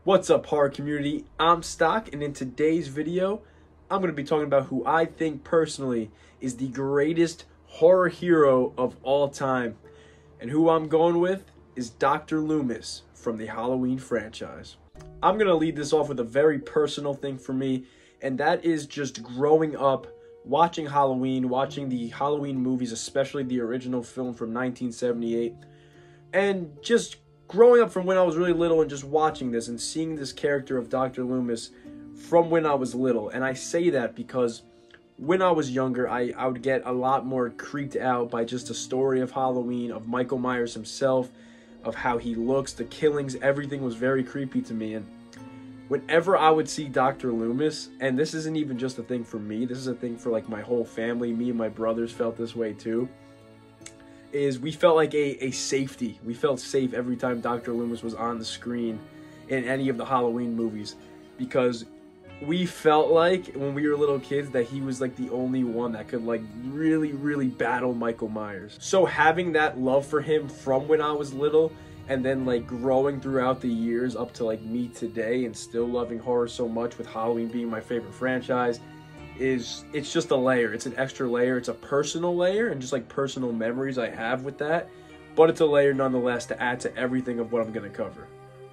What's up, horror community? I'm Stock, and in today's video, I'm going to be talking about who I think personally is the greatest horror hero of all time. And who I'm going with is Dr. Loomis from the Halloween franchise. I'm going to lead this off with a very personal thing for me, and that is just growing up, watching Halloween, watching the Halloween movies, especially the original film from 1978, and just growing up from when I was really little and just watching this and seeing this character of Dr. Loomis from when I was little. And I say that because when I was younger, I would get a lot more creeped out by just the story of Halloween, of Michael Myers himself, of how he looks, the killings, everything was very creepy to me. And whenever I would see Dr. Loomis, and this isn't even just a thing for me, this is a thing for like my whole family, me and my brothers felt this way too, is we felt like a safety. We felt safe every time Dr. Loomis was on the screen in any of the Halloween movies, because we felt like when we were little kids that he was like the only one that could like really battle Michael Myers. So having that love for him from when I was little, and then like growing throughout the years up to like me today and still loving horror so much, with Halloween being my favorite franchise, it's just a layer. It's an extra layer. It's a personal layer and just like personal memories I have with that, but it's a layer nonetheless to add to everything of what I'm going to cover.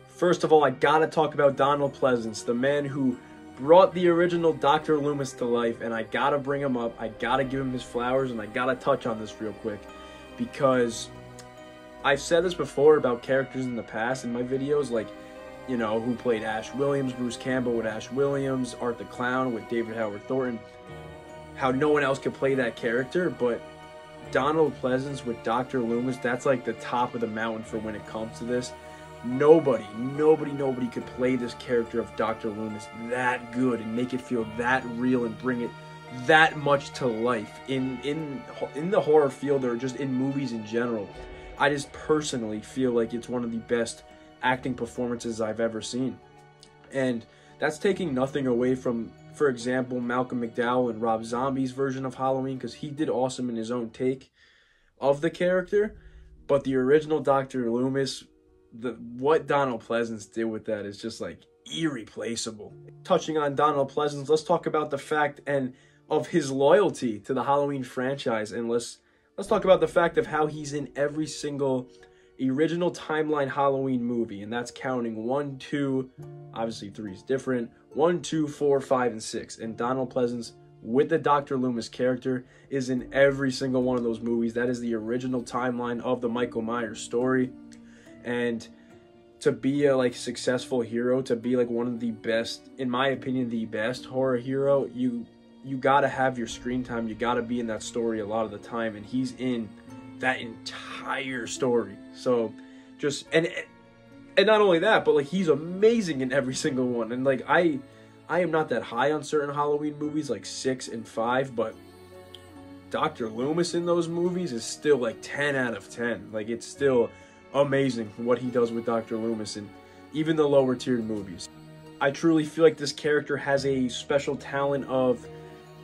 First of all, I gotta talk about Donald Pleasence, the man who brought the original Dr. Loomis to life, and I gotta bring him up. I gotta give him his flowers, and I gotta touch on this real quick, because I've said this before about characters in the past in my videos, like, you know, who played Ash Williams, Bruce Campbell with Ash Williams, Art the Clown with David Howard Thornton, how no one else could play that character, but Donald Pleasence with Dr. Loomis, that's like the top of the mountain for when it comes to this. Nobody could play this character of Dr. Loomis that good and make it feel that real and bring it that much to life in the horror field, or just in movies in general. I just personally feel like it's one of the best acting performances I've ever seen. And that's taking nothing away from, for example, Malcolm McDowell and Rob Zombie's version of Halloween, because he did awesome in his own take of the character. But the original Dr. Loomis, what Donald Pleasence did with that is just like irreplaceable. Touching on Donald Pleasence, let's talk about the fact and of his loyalty to the Halloween franchise, and let's talk about the fact of how he's in every single original timeline Halloween movie, and that's counting 1, 2, obviously 3 is different, 1, 2, 4, 5, and 6. And Donald Pleasence with the Dr. Loomis character is in every single one of those movies. That is the original timeline of the Michael Myers story. And to be a like successful hero, to be like one of the best, in my opinion, the best horror hero, you gotta have your screen time. You gotta be in that story a lot of the time, and he's in that entire story. So just and not only that, but like he's amazing in every single one. And like I am not that high on certain Halloween movies like 6 and 5, but Dr. Loomis in those movies is still like 10 out of 10. Like it's still amazing what he does with Dr. Loomis in even the lower tiered movies. I truly feel like this character has a special talent of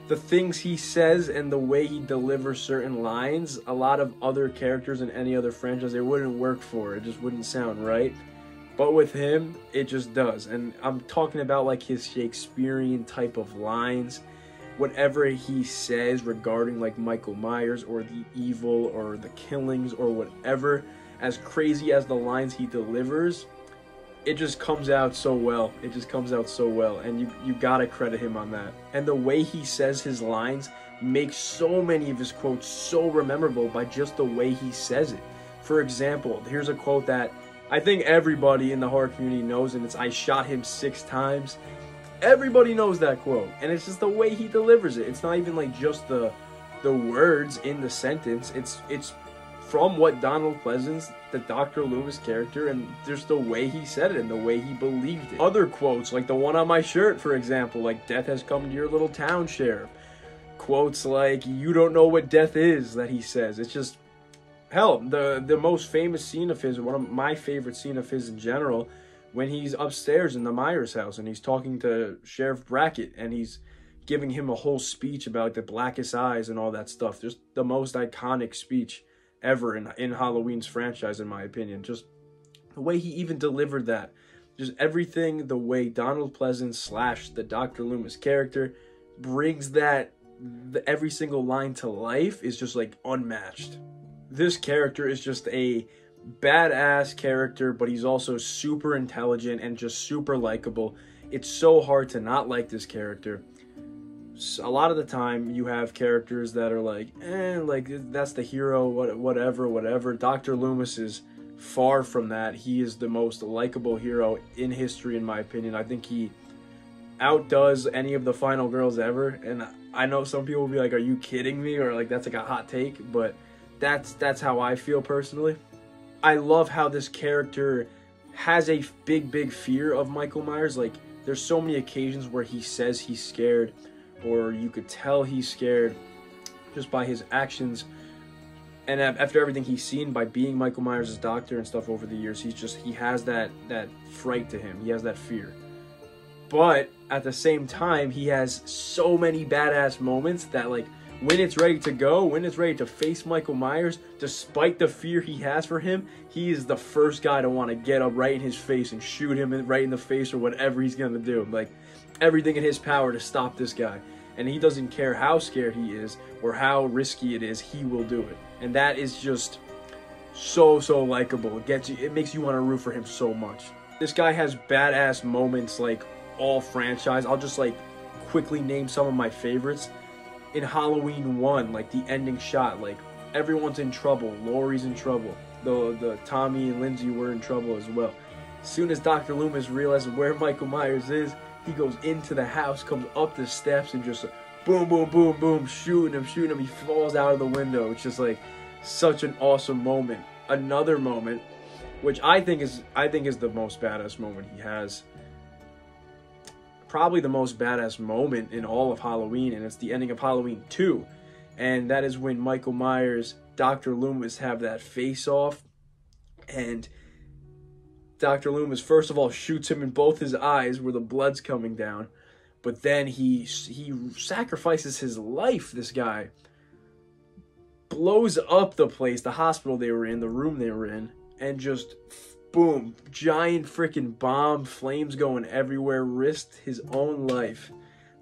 the things he says and the way he delivers certain lines. A lot of other characters in any other franchise, it wouldn't work for. It just wouldn't sound right. But with him, it just does. And I'm talking about like his Shakespearean type of lines. Whatever he says regarding like Michael Myers or the evil or the killings or whatever, as crazy as the lines he delivers, it just comes out so well. It just comes out so well, and you gotta credit him on that. And the way he says his lines makes so many of his quotes so memorable by just the way he says it. For example, here's a quote that I think everybody in the horror community knows, and it's "I shot him 6 times." Everybody knows that quote, and it's just the way he delivers it. It's not even like just the words in the sentence. It's from what Donald Pleasence, the Dr. Loomis character, and just the way he said it and the way he believed it. Other quotes, like the one on my shirt, for example, like "Death has come to your little town, sheriff." Quotes like "You don't know what death is," that he says. It's just, hell, the most famous scene of his, one of my favorite scene of his in general, when he's upstairs in the Myers house and he's talking to Sheriff Brackett and he's giving him a whole speech about the blackest eyes and all that stuff. Just the most iconic speech ever in Halloween's franchise, in my opinion. Just the way he even delivered that, Just everything, the way Donald Pleasence slash the Dr. Loomis character brings every single line to life is just like unmatched. This character is just a badass character, but he's also super intelligent and just super likable. It's so hard to not like this character. A lot of the time you have characters that are like, like that's the hero, whatever. Dr. Loomis is far from that. He is the most likable hero in history, in my opinion. I think he outdoes any of the final girls ever, and I know some people will be like, are you kidding me, or like that's like a hot take, but that's how I feel personally. I love how this character has a big fear of Michael Myers. Like, there's so many occasions where he says he's scared, or you could tell he's scared just by his actions. And after everything he's seen by being Michael Myers' doctor and stuff over the years, he has that fright to him. He has that fear. But at the same time, he has so many badass moments that, like, when it's ready to go, when it's ready to face Michael Myers, despite the fear he has for him, he is the first guy to want to get up right in his face and shoot him right in the face or whatever he's going to do. Like, everything in his power to stop this guy. And he doesn't care how scared he is or how risky it is, he will do it. And that is just so likable. It makes you want to root for him so much. This guy has badass moments like all franchise. I'll just like quickly name some of my favorites. In Halloween 1, like the ending shot, like everyone's in trouble. Laurie's in trouble. The Tommy and Lindsay were in trouble as well. As soon as Dr. Loomis realizes where Michael Myers is, he goes into the house, comes up the steps, and just boom, shooting him. He falls out of the window. It's just like such an awesome moment. Another moment, which I think is the most badass moment he has. Probably the most badass moment in all of Halloween, and it's the ending of Halloween 2. And that is when Michael Myers, Dr. Loomis have that face-off, and Dr. Loomis, first of all, shoots him in both his eyes where the blood's coming down, but then he sacrifices his life, this guy. Blows up the place, the hospital they were in, the room they were in, and just boom, giant freaking bomb, flames going everywhere, risked his own life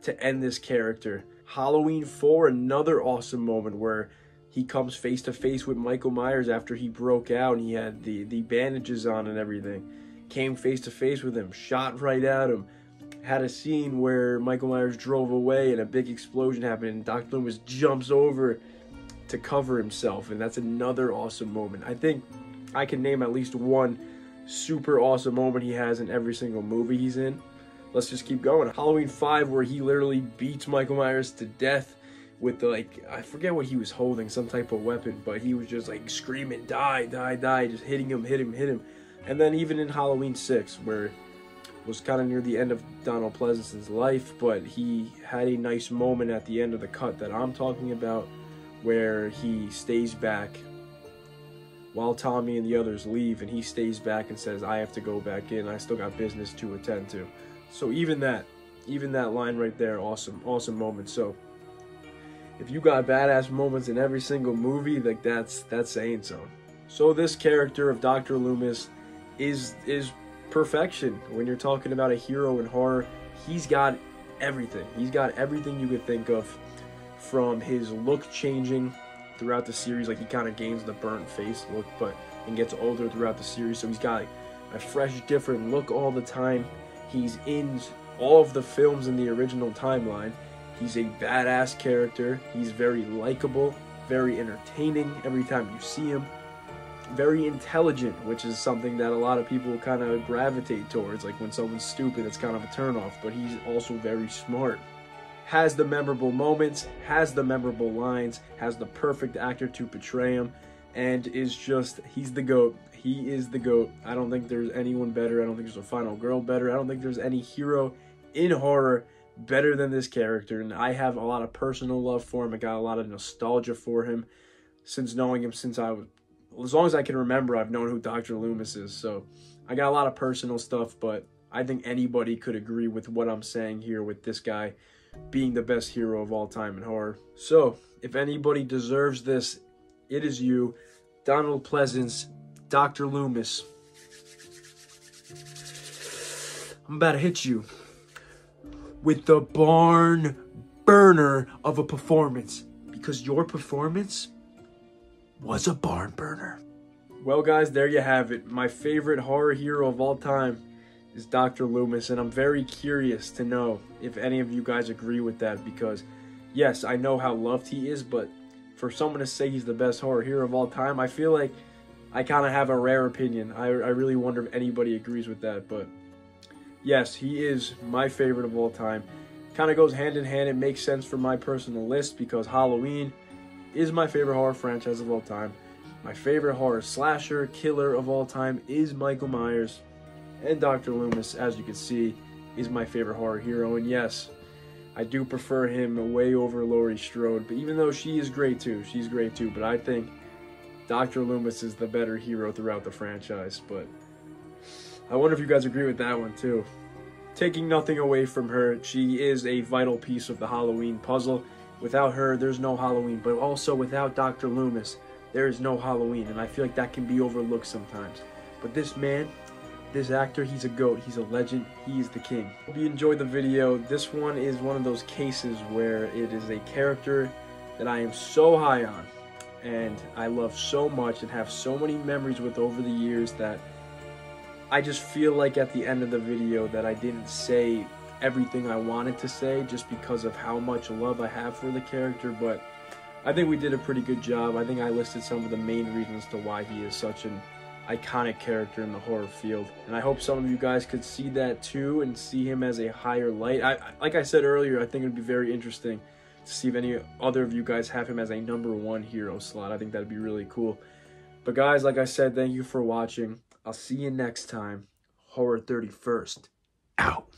to end this character. Halloween 4, another awesome moment where he comes face to face with Michael Myers after he broke out and he had the bandages on and everything. Came face to face with him, shot right at him. Had a scene where Michael Myers drove away and a big explosion happened and Dr. Loomis jumps over to cover himself, and that's another awesome moment. I think I can name at least one super awesome moment he has in every single movie he's in. Let's just keep going. Halloween 5, where he literally beats Michael Myers to death with the, like, I forget what he was holding, some type of weapon, but he was just like screaming, die, just hitting him. And then even in Halloween 6, where it was kind of near the end of Donald Pleasence's life, but he had a nice moment at the end of the cut that I'm talking about, where he stays back while Tommy and the others leave, and he stays back and says, I have to go back in, I still got business to attend to. So even that line right there, awesome moment. So if you got badass moments in every single movie, like that's saying so. So this character of Dr. Loomis is perfection. When you're talking about a hero in horror, he's got everything. He's got everything you could think of, from his look changing throughout the series. Like, he kind of gains the burnt face look, and gets older throughout the series. So he's got a fresh, different look all the time. He's in all of the films in the original timeline. He's a badass character. He's very likable, very entertaining every time you see him. Very intelligent, which is something that a lot of people kind of gravitate towards. Like, when someone's stupid, it's kind of a turnoff, but he's also very smart. Has the memorable moments, has the memorable lines, has the perfect actor to portray him, and is just, he's the GOAT. He is the GOAT. I don't think there's anyone better. I don't think there's a final girl better. I don't think there's any hero in horror better than this character, and I have a lot of personal love for him. I got a lot of nostalgia for him since knowing him since as long as I can remember. I've known who Dr. Loomis is, so I got a lot of personal stuff, but I think anybody could agree with what I'm saying here with this guy being the best hero of all time in horror. So if anybody deserves this, it is you, Donald Pleasence, Dr. Loomis. I'm about to hit you with the barn burner of a performance, because your performance was a barn burner. Well, guys, there you have it. My favorite horror hero of all time is Dr. Loomis, and I'm very curious to know if any of you guys agree with that, because yes, I know how loved he is, but for someone to say he's the best horror hero of all time, I feel like I kind of have a rare opinion. I really wonder if anybody agrees with that, but yes, he is my favorite of all time. Kind of goes hand in hand. It makes sense for my personal list because Halloween is my favorite horror franchise of all time. My favorite horror slasher killer of all time is Michael Myers. And Dr. Loomis, as you can see, is my favorite horror hero. And yes, I do prefer him way over Laurie Strode. But even though she is great too, she's great too. But I think Dr. Loomis is the better hero throughout the franchise. But I wonder if you guys agree with that one too. Taking nothing away from her, she is a vital piece of the Halloween puzzle. Without her, there's no Halloween. But also without Dr. Loomis, there is no Halloween. And I feel like that can be overlooked sometimes. But this man, this actor, he's a GOAT. He's a legend. He is the king. Hope you enjoyed the video. This one is one of those cases where it is a character that I am so high on and I love so much and have so many memories with over the years that I just feel like at the end of the video that I didn't say everything I wanted to say just because of how much love I have for the character, but I think we did a pretty good job. I think I listed some of the main reasons to why he is such an iconic character in the horror field, and I hope some of you guys could see that too and see him as a higher light. Like I said earlier, I think it would be very interesting to see if any other of you guys have him as a #1 hero slot. I think that'd be really cool. But guys, like I said, thank you for watching. I'll see you next time. Horror 31st out.